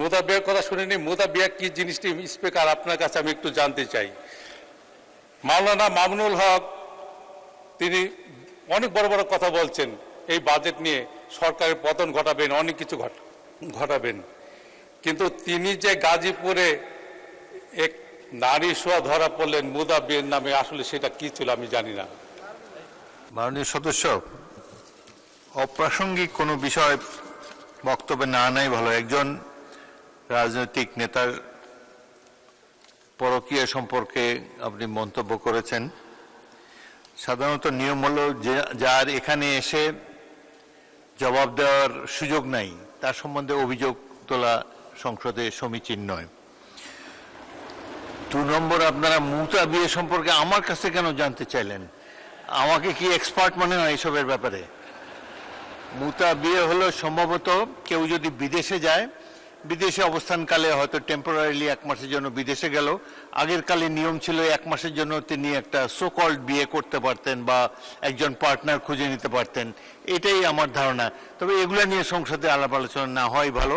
মুদাবিয়ার কথা শুনিনি। মুদাবিয়া কি জিনিসটি স্পিকার আপনার কাছে আমি একটু জানতে চাই। মাওলানা মামুনুল হক তিনি অনেক বড় বড় কথা বলছেন এই বাজেট নিয়ে, সরকারের পতন ঘটাবেন, অনেক কিছু ঘটাবেন, কিন্তু তিনি যে গাজীপুরে এক নারী শোয়া ধরা পড়লেন মুদাবিয়ার নামে, আসলে সেটা কি ছিল আমি জানি না। মাননীয় সদস্য, অপ্রাসঙ্গিক কোনো বিষয় বক্তব্যে না নাই ভালো। একজন রাজনৈতিক নেতার পরকীয়া সম্পর্কে আপনি মন্তব্য করেছেন। সাধারণত নিয়ম হলো যে যার এখানে এসে জবাব দেওয়ার সুযোগ নাই তার সম্বন্ধে অভিযোগ তোলা সংসদে সমীচীন নয়। 2 নম্বর, আপনারা মুদাবিয়া সম্পর্কে আমার কাছে কেন জানতে চাইলেন? আমাকে কি এক্সপার্ট মনে হয় এসবের ব্যাপারে? মুদাবিয়া হলো সম্ভবত কেউ যদি বিদেশে যায়, বিদেশে অবস্থানকালে হয়তো টেম্পোরারিলি 1 মাসের জন্য বিদেশে গেল, আগের কালে নিয়ম ছিল 1 মাসের জন্য তিনি একটা সো কল্ড বিয়ে করতে পারতেন বা একজন পার্টনার খুঁজে নিতে পারতেন, এটাই আমার ধারণা। তবে এগুলো নিয়ে সংসদে আলাপ আলোচনা না হয় ভালো।